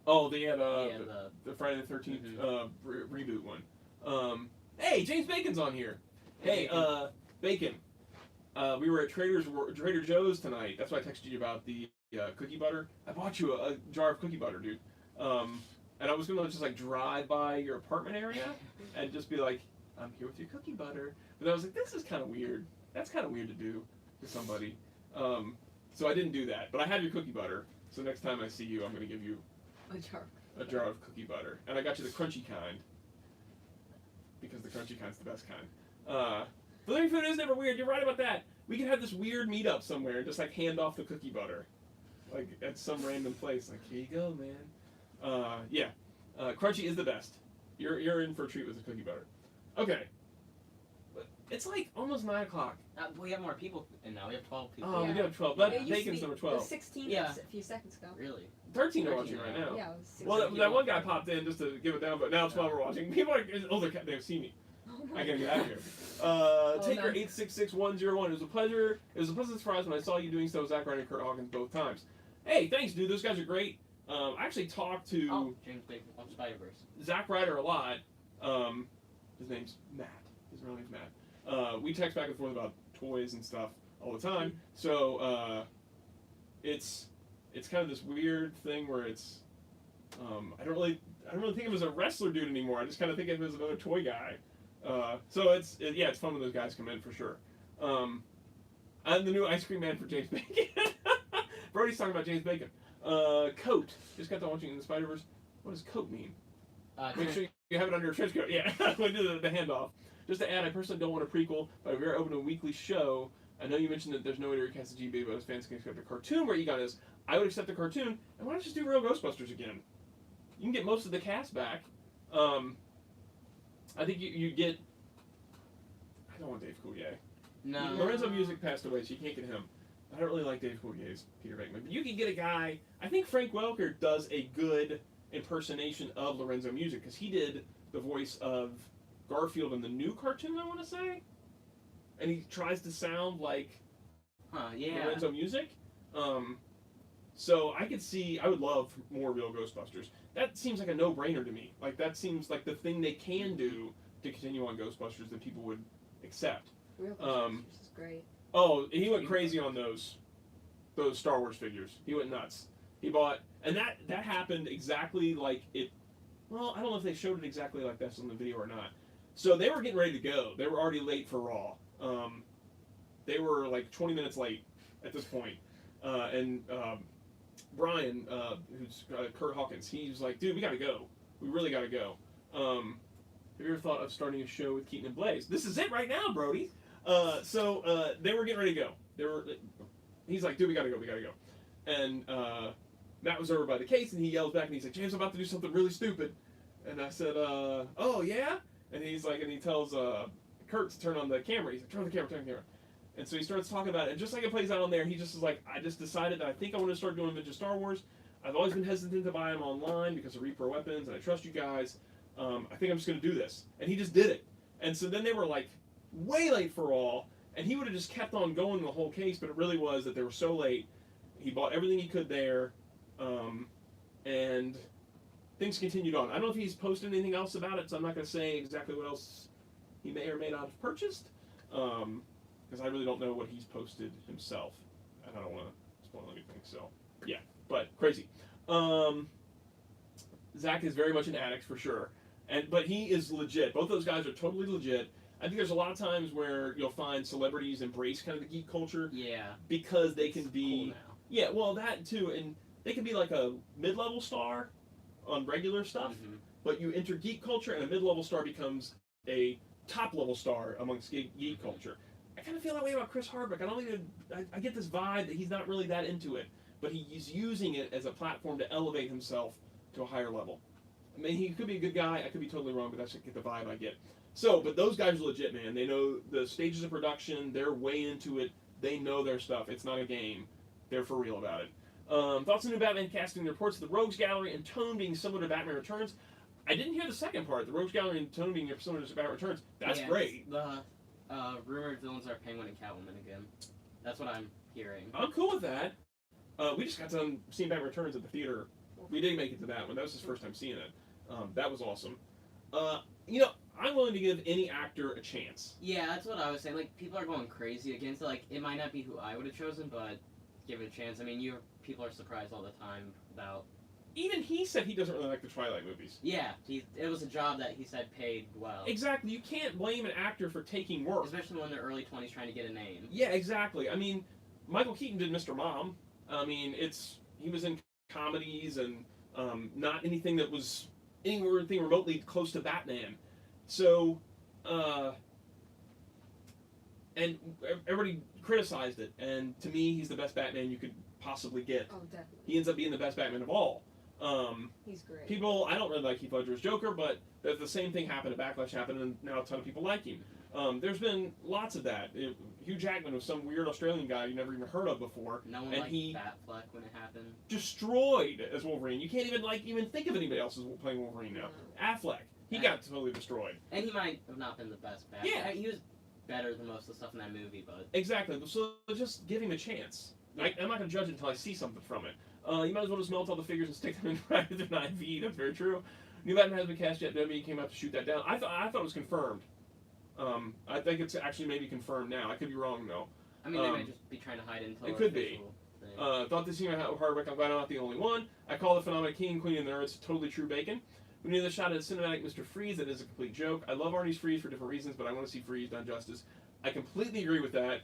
Oh, they had the the Friday the 13th reboot one. Hey, James Bacon's on here. Hey, Bacon. We were at Trader Joe's tonight. That's why I texted you about the cookie butter. I bought you a jar of cookie butter, dude. And I was gonna just like drive by your apartment area and just be like, "I'm here with your cookie butter." But I was like, "This is kind of weird. That's kind of weird to do to somebody." So I didn't do that. But I have your cookie butter. So next time I see you, I'm gonna give you A jar. a jar of cookie butter, and I got you the crunchy kind because the crunchy kind's the best kind. Delivery food is never weird. You're right about that. We could have this weird meetup somewhere and just like hand off the cookie butter, like at some random place. Like, here you go, man. Yeah, crunchy is the best. You're in for a treat with the cookie butter. Okay, but it's like almost 9 o'clock. We have more people in now. We have 12 people. Oh, Yeah. we do have 12. But It used to Bacon's be- number It was 12. 16 Yeah. a few seconds ago. Really? 13 are 13 watching right now. Yeah, it was 16. Well, that one guy popped in just to give it down, but now 12 are watching. People are, they've seen me. Oh I my gotta get God. out of here. Taker no. 866101. It was a pleasure. It was a pleasant surprise when I saw you doing so with Zach Ryder and Kurt Hawkins both times. Hey, thanks, dude. Those guys are great. I actually talked to James Bacon on Spider-Verse. Zach Ryder a lot. His name's Matt. His real name's Matt. We text back and forth about toys and stuff all the time. So it's kind of this weird thing where it's I don't really think of him as a wrestler dude anymore. I just kind of think of him as another toy guy. So it's fun when those guys come in for sure. I'm the new ice cream man for James Bacon. Brody's talking about James Bacon. Coat. Just got done watching the Spider-Verse. What does coat mean? Make sure you have it under your trench coat. Yeah, we do the handoff. Just to add, I personally don't want a prequel, but I'm very open to a weekly show. I know you mentioned that there's no way to recast the GB, but as fans can accept a cartoon where Egon is. I would accept a cartoon, and why not just do real Ghostbusters again? You can get most of the cast back. I think you get. I don't want Dave Coulier. No. Lorenzo Music passed away, so you can't get him. I don't really like Dave Coulier's Peter Venkman, but you can get a guy. I think Frank Welker does a good impersonation of Lorenzo Music because he did the voice of Garfield in the new cartoon, I want to say, and he tries to sound like Lorenzo Music. So I could see. I would love more real Ghostbusters. That seems like a no-brainer to me. Like that seems like the thing they can do to continue on Ghostbusters that people would accept. Real Ghostbusters is great. Oh, he went crazy on those Star Wars figures. He went nuts. He bought, and that happened exactly like it. Well, I don't know if they showed it exactly like this on the video or not. So they were getting ready to go. They were already late for Raw. They were like 20 minutes late at this point. And Brian, who's Kurt Hawkins, he was like, "Dude, we gotta go. We really gotta go." Have you ever thought of starting a show with Keaton and Blaze? This is it right now, Brody. So they were getting ready to go. He's like, "Dude, we gotta go. We gotta go." And Matt was over by the case, and he yells back, and he's like, "James, I'm about to do something really stupid." And I said, "Oh yeah?" And he's like, and he tells Kurt to turn on the camera. He's like, "Turn on the camera, turn on the camera." And so he starts talking about it, and just like it plays out on there, he just is like, "I just decided that I think I want to start doing vintage Star Wars. I've always been hesitant to buy them online because of Reaper weapons, and I trust you guys. I think I'm just going to do this." And he just did it. And so then they were like way late for all, and he would have just kept on going the whole case, but it really was that they were so late. He bought everything he could there, and things continued on. I don't know if he's posted anything else about it, so I'm not going to say exactly what else he may or may not have purchased, because I really don't know what he's posted himself, and I don't want to spoil anything. So yeah, but crazy. Zach is very much an addict for sure, but he is legit. Both those guys are totally legit. I think there's a lot of times where you'll find celebrities embrace kind of the geek culture. Yeah. Because they can be. Cool now. Yeah, well, that too, and they can be like a mid-level star on regular stuff, but you enter geek culture, and a mid-level star becomes a top-level star amongst geek culture. I kind of feel that way about Chris Hardwick. I get this vibe that he's not really that into it, but he's using it as a platform to elevate himself to a higher level. I mean, he could be a good guy. I could be totally wrong, but that's the vibe I get. So, but those guys are legit, man. They know the stages of production. They're way into it. They know their stuff. It's not a game. they're for real about it. Thoughts on the new Batman casting, the reports of the Rogues Gallery and tone being similar to Batman Returns. I didn't hear the second part. The Rogues Gallery and tone being similar to Batman Returns. That's great. The rumored villains are Penguin and Catwoman again. That's what I'm hearing. I'm cool with that. We just got done seeing Batman Returns at the theater. We didn't make it to that one. That was his first time seeing it. That was awesome. I'm willing to give any actor a chance. Yeah, that's what I was saying. Like, people are going crazy against it. Like, it might not be who I would have chosen, but give it a chance. I mean, people are surprised all the time about... Even he said he doesn't really like the Twilight movies. Yeah, it was a job that he said paid well. Exactly. You can't blame an actor for taking work. Especially when they're early 20s trying to get a name. Yeah, exactly. I mean, Michael Keaton did Mr. Mom. I mean, he was in comedies and not anything that was anything remotely close to Batman. So, and everybody criticized it. And to me, he's the best Batman you could possibly get. Oh, definitely. He ends up being the best Batman of all. He's great. I don't really like Heath Ledger as Joker, but the same thing happened. A backlash happened, and now a ton of people like him. There's been lots of that. Hugh Jackman was some weird Australian guy you never even heard of before. No one liked Batfleck when it happened. Destroyed as Wolverine. You can't even think of anybody else as playing Wolverine now. Affleck. He got totally destroyed. And he might have not been the best Batman. Yeah. He was better than most of the stuff in that movie, but... Exactly. So just give him a chance. Yeah. I'm not going to judge it until I see something from it. You might as well just melt all the figures and stick them in rather than an IV. That's very true. New Batman has been cast yet. WWE came out to shoot that down. I thought it was confirmed. I think it's actually maybe confirmed now. I could be wrong, though. I mean, they might just be trying to hide it until it could be. Thought this seemed hard. I'm glad I'm not the only one. I call the phenomenon King, Queen, and the Nerds totally true bacon. We need the shot at cinematic Mr. Freeze. That is a complete joke. I love Arnie's Freeze for different reasons, but I want to see Freeze done justice. I completely agree with that.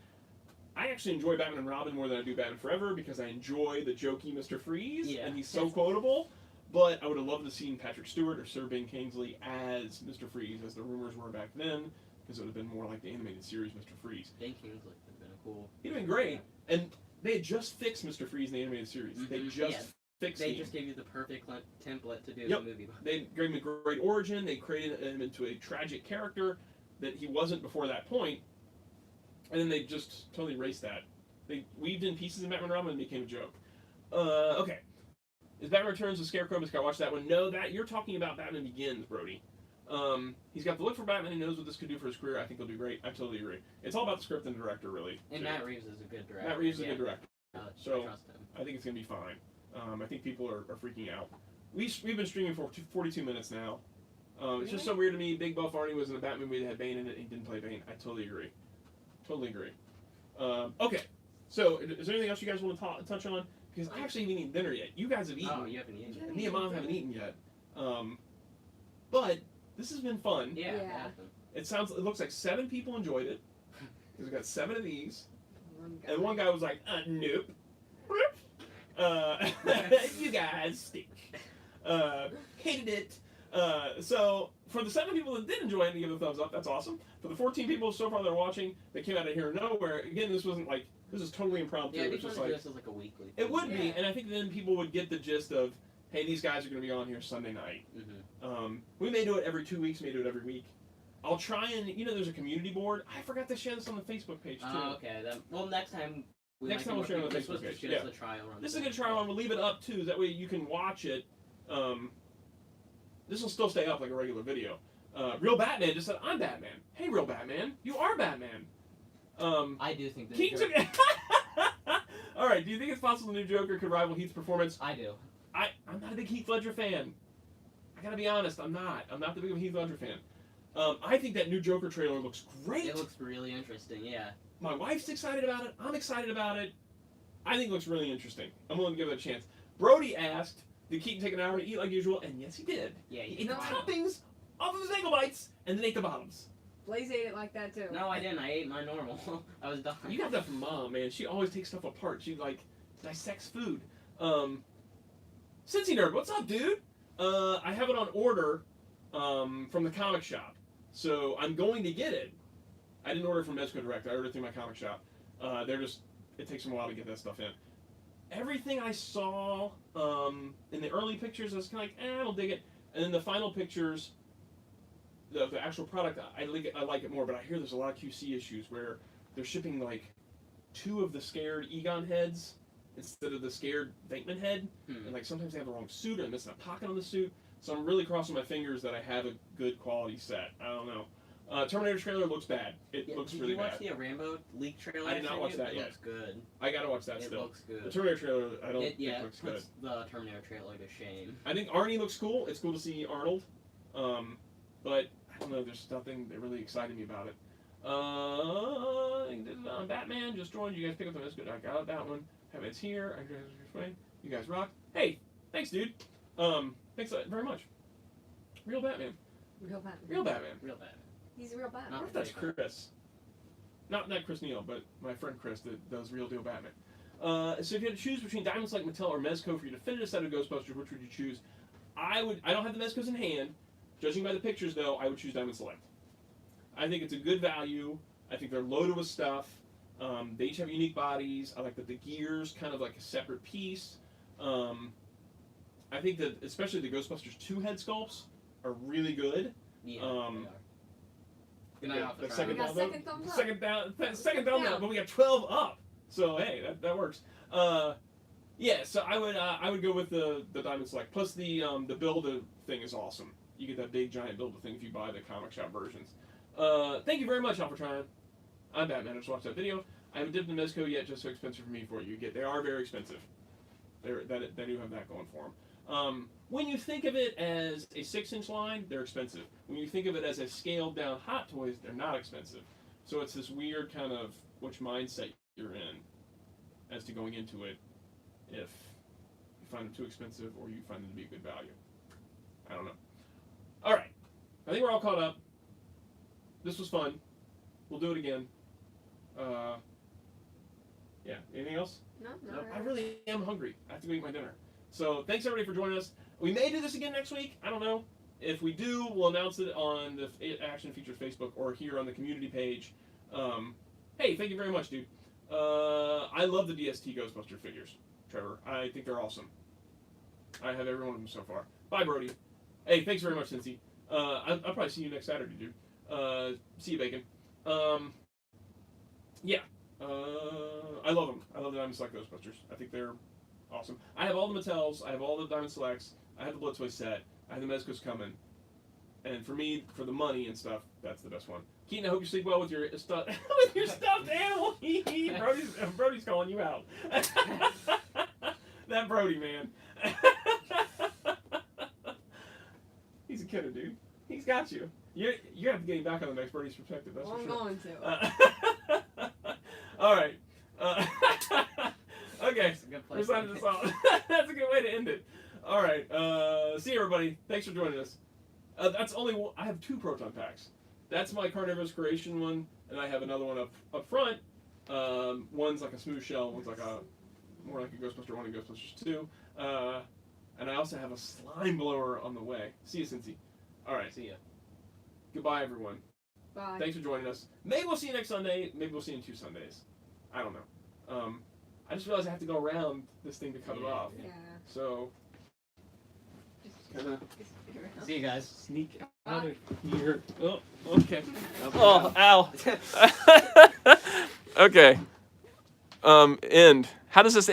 I actually enjoy Batman and Robin more than I do Batman Forever because I enjoy the jokey Mr. Freeze, and he's so quotable. But I would have loved to see Patrick Stewart or Sir Ben Kingsley as Mr. Freeze, as the rumors were back then, because it would have been more like the animated series Mr. Freeze. Ben Kingsley would have been cool. He'd have been great. And they had just fixed Mr. Freeze in the animated series. Mm-hmm. They just fixed him. They just gave you the perfect template to do the movie. They gave him a great origin. They created him into a tragic character that he wasn't before that point. And then they just totally erased that. They weaved in pieces in Batman and Robin and it became a joke. Okay. Is Batman Returns with Scarecrow? Because I watched that one. No, that you're talking about Batman Begins, Brody. He's got the look for Batman. He knows what this could do for his career. I think he'll do great. I totally agree. It's all about the script and the director, really. And Matt Reeves is a good director. Matt Reeves is a good director. So I trust him. I think it's going to be fine. I think people are freaking out. We've been streaming for 42 minutes now. It's just so weird to me. Big Buff Arnie was in a Batman movie that had Bane in it and he didn't play Bane. I totally agree. Totally agree. Okay. So, is there anything else you guys want to touch on? Because I actually haven't eaten dinner yet. You guys have eaten. Oh, you haven't eaten yet. And me and Mom haven't eaten yet. But this has been fun. Yeah. It looks like 7 people enjoyed it. Because we got 7 of these. And one guy was like, nope. You guys stink. Hated it. So, for the 7 people that did enjoy it and give it a thumbs up, that's awesome. For the 14 people so far that are watching, that came out of here nowhere, again, this is totally impromptu. Yeah, it's just like, this is like a weekly thing. It would be, and I think then people would get the gist of, hey, these guys are going to be on here Sunday night. Mm-hmm. We may do it every 2 weeks, may do it every week. I'll try and, there's a community board. I forgot to share this on the Facebook page, too. Oh, okay. Well, next time... We'll share it on the Facebook page. Yeah. A trial run. This is a good trial run. We'll leave it up, too. That way you can watch it. This will still stay up like a regular video. Real Batman just said, I'm Batman. Hey, Real Batman. You are Batman. I do think that... Keaton All right, do you think it's possible the new Joker could rival Heath's performance? I do. I'm not a big Heath Ledger fan. I gotta be honest, I'm not. I'm not the big of a Heath Ledger fan. I think that new Joker trailer looks great. It looks really interesting, yeah. My wife's excited about it. I'm excited about it. I think it looks really interesting. I'm willing to give it a chance. Brody asked, did Keaton take an hour to eat like usual? And yes, he did. Yeah, he ate the toppings off of his ankle bites and then ate the bottoms. Blaze ate it like that, too. No, I didn't. I ate mine normal. I was done. You got that from Mom, man. She always takes stuff apart. She, dissects food. Cincy Nerd, what's up, dude? I have it on order from the comic shop. So I'm going to get it. I didn't order from Mezco Direct. I ordered through my comic shop. It takes them a while to get that stuff in. Everything I saw in the early pictures, I was kind of like, I don't dig it. And then the final pictures, the actual product, I like it more. But I hear there's a lot of QC issues where they're shipping 2 of the scared Egon heads instead of the scared Venkman head. Hmm. And like sometimes they have the wrong suit or they're missing a pocket on the suit. So I'm really crossing my fingers that I have a good quality set. I don't know. Terminator trailer looks bad. It looks really bad. Did you watch the Rambo leak trailer? I did not watch that It yet. looks good. I gotta watch that It still. looks good. The Terminator trailer, I don't think It looks good. puts the Terminator trailer to shame. I think Arnie looks cool. It's cool to see Arnold. But I don't know, there's nothing that really excited me about it. Batman just joined. You guys pick up the mess. Good. I got that one. It's here. You guys rock. Hey, thanks, dude. Thanks very much. Real Batman. Real Batman. Real Batman. Real bad. He's a real Batman. I wonder if that's Chris. Not Chris Neal, but my friend Chris that does Real Deal Batman. So if you had to choose between Diamond Select Mattel or Mezco for your definitive set of Ghostbusters, which would you choose? I don't have the Mezcos in hand. Judging by the pictures, though, I would choose Diamond Select. I think it's a good value. I think they're loaded with stuff. They each have unique bodies. I like that the gear's kind of like a separate piece. I think that especially the Ghostbusters 2 head sculpts are really good. Yeah. The second We got down, second thumbs up. second down, but we got 12 up. So hey, that works. Yeah, so I would go with the Diamond Select. Plus the build thing is awesome. You get that big giant build thing if you buy the comic shop versions. Thank you very much, Alphatron. I'm Batman. I just watched that video. I haven't dipped in Mezco yet, just so expensive for me for you. They are very expensive. They do have that going for them. When you think of it as a 6-inch line, they're expensive. When you think of it as a scaled down Hot Toys, they're not expensive. So it's this weird kind of which mindset you're in as to going into it if you find them too expensive or you find them to be a good value. I don't know. All right. I think we're all caught up. This was fun. We'll do it again. Yeah. Anything else? No. I really am hungry. I have to go eat my dinner. So thanks everybody for joining us. We may do this again next week. I don't know. If we do, we'll announce it on the Action Features Facebook or here on the community page. Hey, thank you very much, dude. I love the DST Ghostbuster figures, Trevor. I think they're awesome. I have every one of them so far. Bye, Brody. Hey, thanks very much, Cincy. I'll probably see you next Saturday, dude. See you, Bacon. Yeah. I love them. I love the Diamond Select Ghostbusters. I think they're awesome. I have all the Mattels. I have all the Diamond Selects. I have the Blood Toy set. I have the Mezcos coming. And for me, for the money and stuff, that's the best one. Keaton, I hope you sleep well with your stuffed animal. Brody's calling you out. That Brody, man. He's a killer, dude. He's got you. You're have to get him back on the next Brody's perspective. That's Well, for I'm sure. going to. All right. Okay. That's a good We're place. signing this off. That's a good way to end it. All right. See you, everybody. Thanks for joining us. That's only one, I have 2 proton packs. That's my Carnivorous Creation one, and I have another one up front. One's like a smooth shell. One's like more like a Ghostbuster 1 and Ghostbusters 2. And I also have a slime blower on the way. See you, Cincy. All right. See ya. Goodbye, everyone. Bye. Thanks for joining us. Maybe we'll see you next Sunday. Maybe we'll see you in 2 Sundays. I don't know. I just realized I have to go around this thing to cut it off. Yeah. So, kind of See you guys. sneak out of here. Oh, okay. Oh, ow. Okay. End. How does this end?